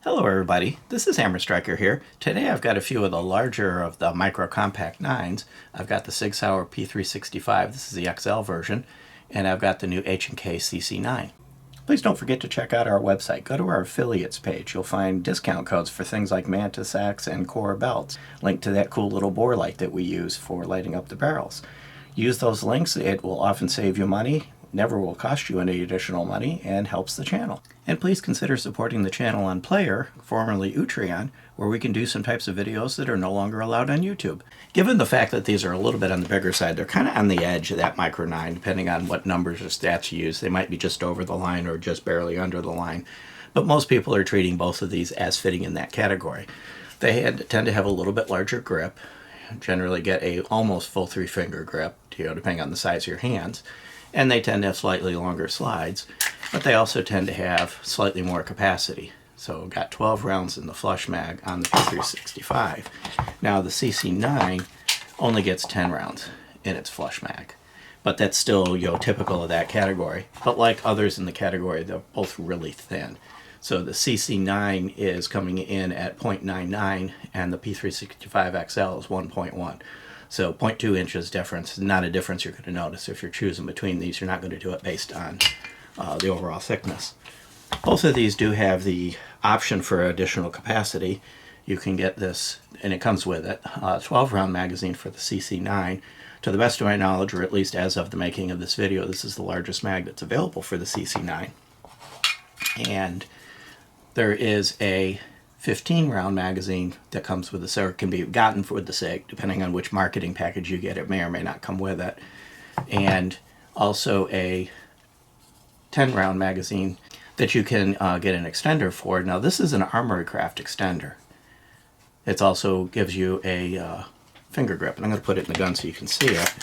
Hello everybody, this is Hammer Striker here. Today I've got a few of the larger of the micro compact 9s. I've got the Sig Sauer P365, this is the XL version, and I've got the new HK CC9. Please don't forget to check out our website. Go to our affiliates page. You'll find discount codes for things like Manta sacks and core belts, linked to that cool little bore light that we use for lighting up the barrels. Use those links, it will often save you money, never will cost you any additional money, and helps the channel. And please consider supporting the channel on Player, formerly Utreon, where we can do some types of videos that are no longer allowed on YouTube. Given the fact that these are a little bit on the bigger side, they're kind of on the edge of that Micro 9, depending on what numbers or stats you use. They might be just over the line or just barely under the line. But most people are treating both of these as fitting in that category. They tend to have a little bit larger grip, generally get a almost full 3-finger grip, depending on the size of your hands. And they tend to have slightly longer slides, but they also tend to have slightly more capacity. So got 12 rounds in the flush mag on the P365. Now the CC9 only gets 10 rounds in its flush mag, but that's still typical of that category. But like others in the category, they're both really thin. So the CC9 is coming in at 0.99 and the P365XL is 1.1. So 0.2 inches difference, not a difference you're going to notice. If you're choosing between these, you're not going to do it based on the overall thickness. Both of these do have the option for additional capacity. You can get this, and it comes with it, 12-round magazine for the CC9. To the best of my knowledge, or at least as of the making of this video, this is the largest mag that's available for the CC9. And there is a 15-round magazine that comes with the SIG, or can be gotten with the SIG, depending on which marketing package you get. It may or may not come with it. And also a 10-round magazine that you can get an extender for. Now this is an Armory Craft extender. It also gives you a finger grip, and I'm going to put it in the gun so you can see it.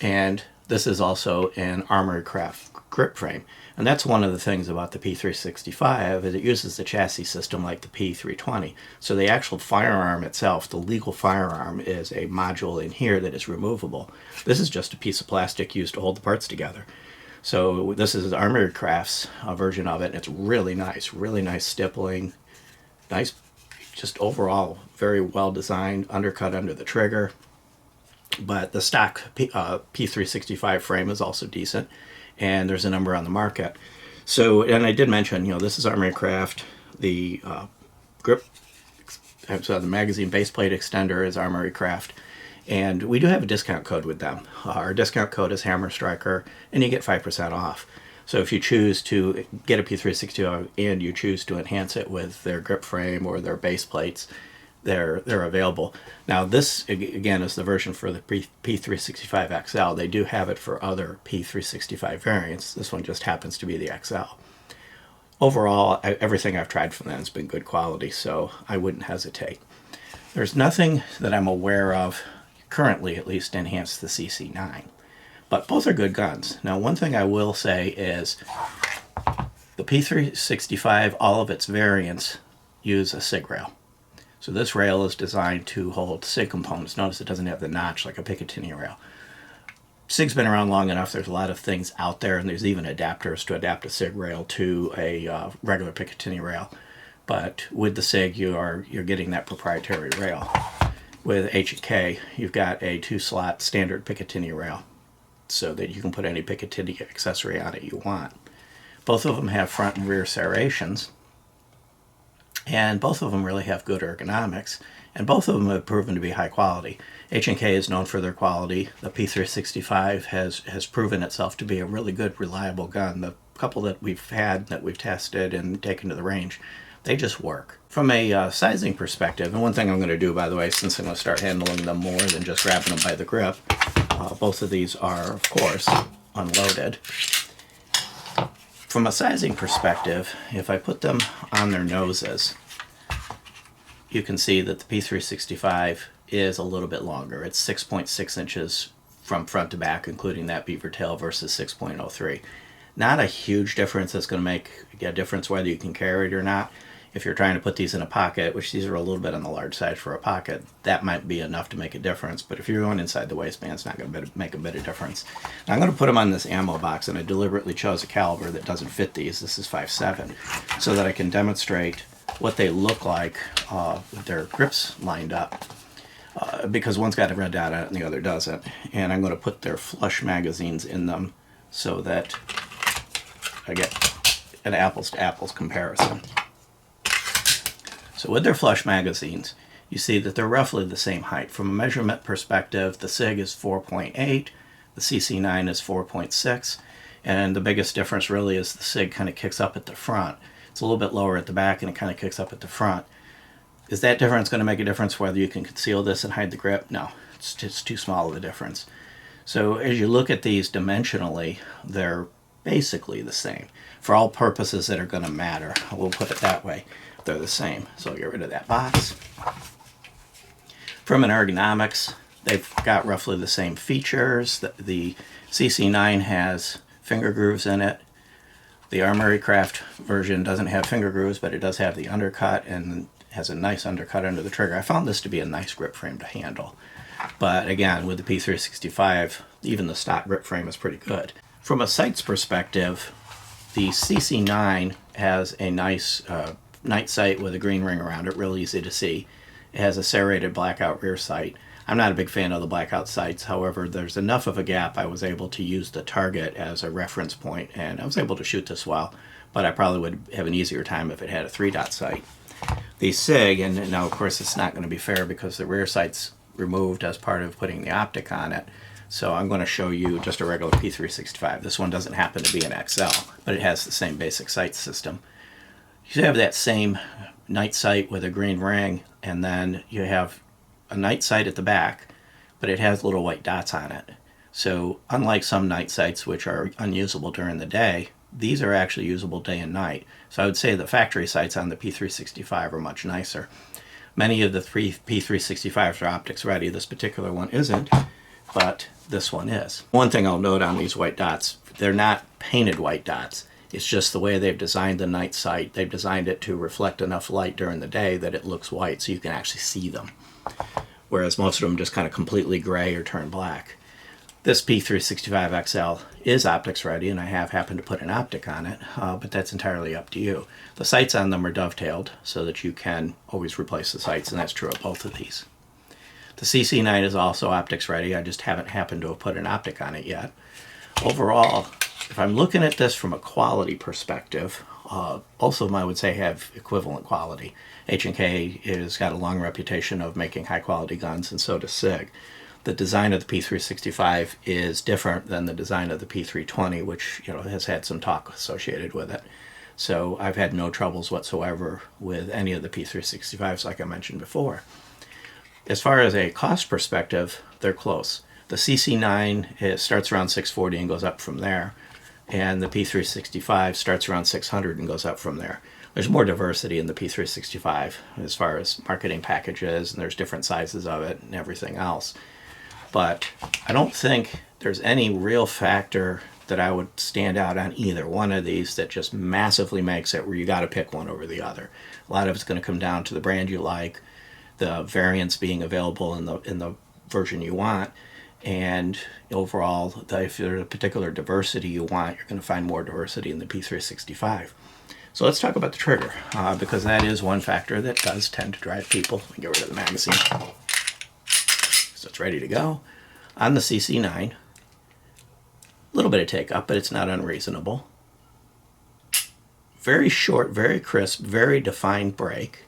And this is also an Armory Craft grip frame. And that's one of the things about the P365 is it uses the chassis system like the P320. So the actual firearm itself, the legal firearm, is a module in here that is removable. This is just a piece of plastic used to hold the parts together. So this is Armory Craft's version of it, and it's really nice stippling, nice, just overall very well designed, undercut under the trigger. But the stock P365 frame is also decent, and there's a number on the market. So, and I did mention, this is Armory Craft. The grip, so the magazine base plate extender is Armory Craft, and we do have a discount code with them. Our discount code is Hammer Striker, and you get 5% off. So if you choose to get a P365 and you choose to enhance it with their grip frame or their base plates, they're available. Now this, again, is the version for the P365XL. They do have it for other P365 variants. This one just happens to be the XL. Overall, everything I've tried from them has been good quality, so I wouldn't hesitate. There's nothing that I'm aware of, currently at least, to enhance the CC9. But both are good guns. Now one thing I will say is the P365, all of its variants, use a SIG rail. So this rail is designed to hold SIG components. Notice it doesn't have the notch like a Picatinny rail. SIG's been around long enough. There's a lot of things out there, and there's even adapters to adapt a SIG rail to a regular Picatinny rail. But with the SIG, you're getting that proprietary rail. With HK, you've got a 2-slot standard Picatinny rail, so that you can put any Picatinny accessory on it you want. Both of them have front and rear serrations. And both of them really have good ergonomics, and both of them have proven to be high quality. H&K is known for their quality. The P365 has proven itself to be a really good, reliable gun. The couple that we've had, that we've tested and taken to the range, they just work. From a sizing perspective, and one thing I'm going to do, by the way, since I'm going to start handling them more than just grabbing them by the grip, both of these are, of course, unloaded. From a sizing perspective, if I put them on their noses, you can see that the P365 is a little bit longer. It's 6.6 inches from front to back, including that beaver tail, versus 6.03. Not a huge difference that's going to make a difference whether you can carry it or not. If you're trying to put these in a pocket, which these are a little bit on the large side for a pocket, that might be enough to make a difference. But if you're going inside the waistband, it's not going to make a bit of difference. Now, I'm going to put them on this ammo box, and I deliberately chose a caliber that doesn't fit these. This is 5.7, so that I can demonstrate what they look like with their grips lined up, because one's got a red dot on it and the other doesn't. And I'm going to put their flush magazines in them so that I get an apples to apples comparison. So with their flush magazines, you see that they're roughly the same height. From a measurement perspective, the Sig is 4.8, the CC9 is 4.6, and the biggest difference really is the Sig kind of kicks up at the front. It's a little bit lower at the back and it kind of kicks up at the front. Is that difference going to make a difference whether you can conceal this and hide the grip? No, it's just too small of a difference. So as you look at these dimensionally, they're basically the same. For all purposes that are going to matter, we'll put it that way, they're the same. So I'll get rid of that box. From an ergonomics, they've got roughly the same features. The CC9 has finger grooves in it. The Armory Craft version doesn't have finger grooves, but it does have the undercut and has a nice undercut under the trigger. I found this to be a nice grip frame to handle. But again, with the P365, even the stock grip frame is pretty good. From a sights perspective, the CC9 has a nice night sight with a green ring around it, real easy to see. It has a serrated blackout rear sight. I'm not a big fan of the blackout sights, however, there's enough of a gap I was able to use the target as a reference point, and I was able to shoot this well, but I probably would have an easier time if it had a 3-dot sight. The Sig, and now of course it's not going to be fair because the rear sight's removed as part of putting the optic on it, so I'm going to show you just a regular P365. This one doesn't happen to be an XL, but it has the same basic sight system. You have that same night sight with a green ring, and then you have a night sight at the back, but it has little white dots on it. So unlike some night sights which are unusable during the day, these are actually usable day and night. So I would say the factory sights on the P365 are much nicer. Many of the P365s are optics ready. This particular one isn't, but this one is. One thing I'll note on these white dots, they're not painted white dots. It's just the way they've designed the night sight. They've designed it to reflect enough light during the day that it looks white so you can actually see them. Whereas most of them just kind of completely gray or turn black. This P365XL is optics ready, and I have happened to put an optic on it, but that's entirely up to you. The sights on them are dovetailed so that you can always replace the sights, and that's true of both of these. The CC9 is also optics ready. I just haven't happened to have put an optic on it yet. Overall, if I'm looking at this from a quality perspective, both of them I would say have equivalent quality. HK has got a long reputation of making high quality guns, and so does Sig. The design of the P365 is different than the design of the P320, which has had some talk associated with it. So I've had no troubles whatsoever with any of the P365s like I mentioned before. As far as a cost perspective, they're close. The CC9 starts around $640 and goes up from there, and the P365 starts around $600 and goes up from there. There's more diversity in the P365 as far as marketing packages, and there's different sizes of it and everything else. But I don't think there's any real factor that I would stand out on either one of these that just massively makes it where you got to pick one over the other. A lot of it's going to come down to the brand you like, the variants being available in the version you want, and overall, if there's a particular diversity you want, you're going to find more diversity in the P365. So let's talk about the trigger, because that is one factor that does tend to drive people. Let me get rid of the magazine. So it's ready to go. On the CC9, a little bit of take up, but it's not unreasonable. Very short, very crisp, very defined break.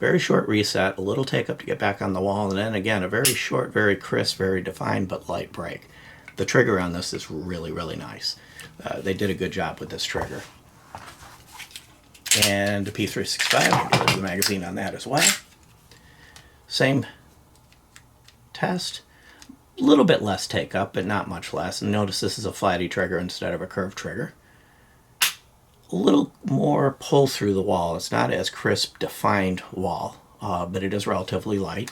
Very short reset, a little take up to get back on the wall, and then again, a very short, very crisp, very defined, but light break. The trigger on this is really, really nice. They did a good job with this trigger. And the P365, I'll get rid of the magazine on that as well. Same test. A little bit less take up, but not much less. And notice this is a flatty trigger instead of a curved trigger. A little more pull through the wall. It's not as crisp, defined wall, but it is relatively light.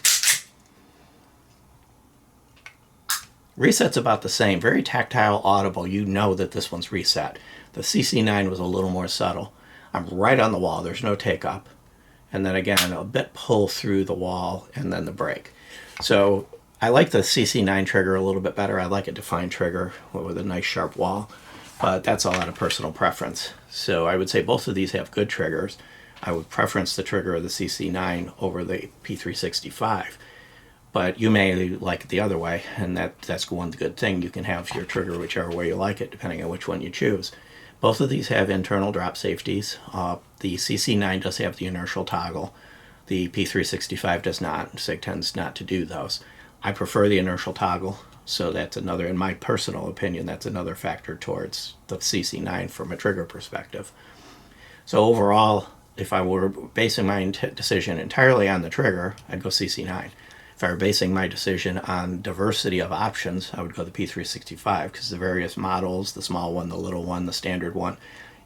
Reset's about the same. Very tactile, audible. You know that this one's reset. The CC9 was a little more subtle. I'm right on the wall. There's no take up. And then again, a bit pull through the wall and then the break. So I like the CC9 trigger a little bit better. I like a defined trigger with a nice sharp wall. but that's a lot of personal preference. So I would say both of these have good triggers. I would preference the trigger of the CC9 over the P365, but you may like it the other way, and that's one good thing. You can have your trigger whichever way you like it, depending on which one you choose. Both of these have internal drop safeties. The CC9 does have the inertial toggle. The P365 does not. Sig tends not to do those. I prefer the inertial toggle, so that's another, in my personal opinion, that's another factor towards the CC9 from a trigger perspective. So overall, if I were basing my decision entirely on the trigger, I'd go CC9. If I were basing my decision on diversity of options, I would go the P365, because the various models, the small one, the little one, the standard one,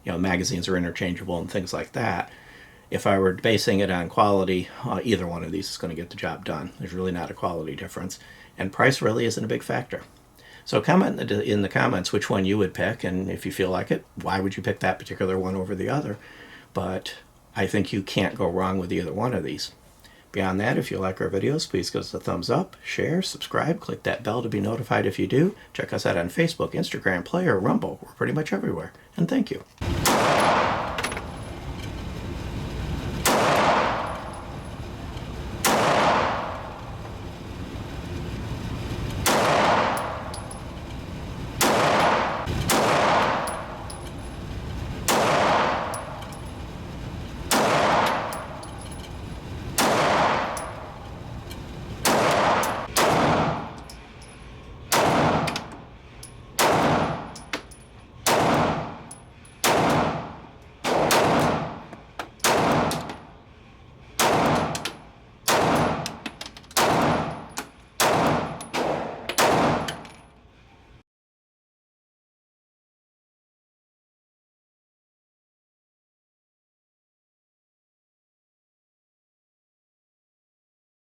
magazines are interchangeable and things like that. If I were basing it on quality, either one of these is going to get the job done. There's really not a quality difference. And price really isn't a big factor. So comment in the comments which one you would pick, and if you feel like it, why would you pick that particular one over the other? But I think you can't go wrong with either one of these. Beyond that, if you like our videos, please give us a thumbs up, share, subscribe, click that bell to be notified if you do. Check us out on Facebook, Instagram, Player, Rumble. We're pretty much everywhere. And thank you.